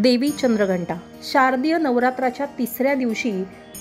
देवी चंद्रघंटा शारदीय नवरात्राच्या तिसऱ्या दिवशी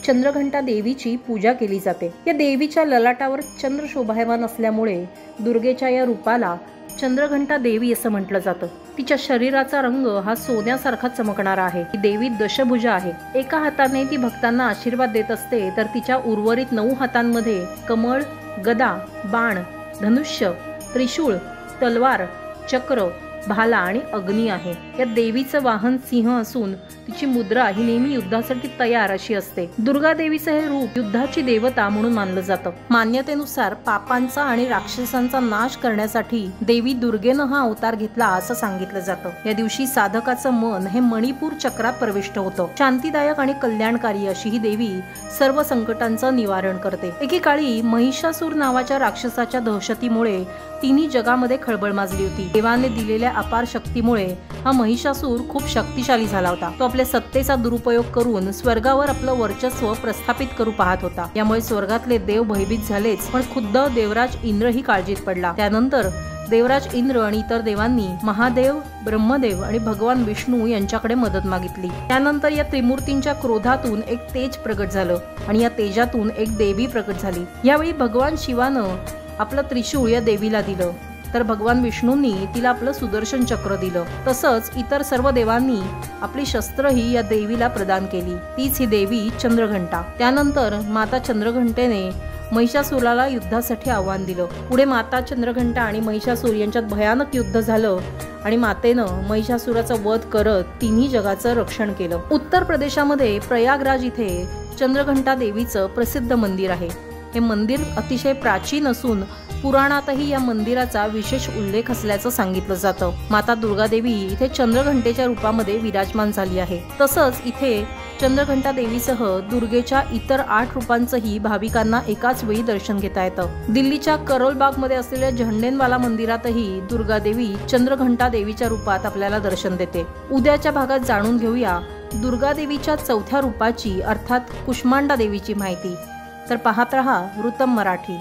चंद्रघंटा देवीची पूजा केली जाते। या देवीच्या ललाटावर चंद्र शोभायमान असल्यामुळे दुर्गेच्या या रूपाला चंद्रघंटा देवी असं म्हटलं जातं। तिच्या शरीराचा रंग हा सोन्यासारखा चमकणारा आहे। ही देवी दशभुजा आहे। एका हाताने ती भक्तांना आशीर्वाद देत असते, तर तिच्या उर्वरित 9 हातांमध्ये कमळ, गदा, बाण, धनुष्य, त्रिशूळ, तलवार, चक्र, भाला आणि अग्नी आहे। या देवीचं वाहन सिंह असून तिची मुद्रा ही नेहमी युद्धासाठी तयार अशी असते। दुर्गा देवीचं हे रूप युद्धाची देवता म्हणून मानलं जातं। मान्यतेनुसार पापांचा आणि राक्षसांचा नाश करण्यासाठी देवी दुर्गेनं हा अवतार घेतला असं सांगितलं जातं। या दिवशी साधकाचं मन हे मणिपूर चक्रात प्रविष्ट होतं। शांतीदायक आणि कल्याणकारी अशी ही देवी सर्व संकटांचं निवारण करते। एकेकाळी महिषासूर नावाच्या राक्षसाच्या दहशतीमुळे तिन्ही जगामध्ये खळबळ माजली होती। देवाने दिलेल्या अपार शक्तीमुळे हा महिषासूर खूप शक्तिशाली झाला होता। तो आपल्या सत्तेचा दुरुपयोग करून स्वर्गावर आपलं वर्चस्व प्रस्थापित करू पाहत होता। यामुळे स्वर्गातले देव भयभीत झालेच, पण खुद्द देवराज इंद्रही काळजीत पडला। त्यानंतर देवराज इंद्र आणि इतर देवांनी महादेव, ब्रह्मदेव आणि भगवान विष्णू यांच्याकडे मदत मागितली। त्यानंतर या त्रिमूर्तींच्या क्रोधातून एक तेज प्रगट झालं आणि या तेजातून एक देवी प्रगट झाली। यावेळी भगवान शिवानं आपलं त्रिशूळ या देवीला दिलं, तर भगवान विष्णूंनी तिला आपलं सुदर्शन चक्र दिलं। तसंच इतर सर्व देवांनी आपली शस्त्रही या देवीला प्रदान केली। तीच ही देवी चंद्रघंटा। त्यानंतर माता चंद्रघंटेने महिषासुराला युद्धासाठी आव्हान दिलं। पुढे माता चंद्रघंटा आणि महिषासूर यांच्यात भयानक युद्ध झालं आणि मातेनं महिषासुराचा वध करत तिन्ही जगाचं रक्षण केलं। उत्तर प्रदेशामध्ये प्रयागराज इथे चंद्रघंटा देवीचं प्रसिद्ध मंदिर आहे। हे मंदिर अतिशय प्राचीन असून पुराणातही या मंदिराचा विशेष उल्लेख असल्याचं सांगितलं जातं। माता दुर्गा देवी इथे चंद्रघंटेच्या रूपामध्ये विराजमान झाली आहे। तसंच इथे चंद्रघंटा देवीसह दुर्गेच्या इतर 8 रूपांचंही भाविकांना एकाच वेळी दर्शन घेता येतं। दिल्लीच्या करोल बाग मध्ये असलेल्या झंडेनवाला मंदिरातही दुर्गा देवी चंद्रघंटा देवीच्या रूपात आपल्याला दर्शन देते। उद्याच्या भागात जाणून घेऊया दुर्गा देवीच्या चौथ्या रूपाची अर्थात कुष्मांडा देवीची माहिती। तर पाहत रहा वृत्तम मराठी।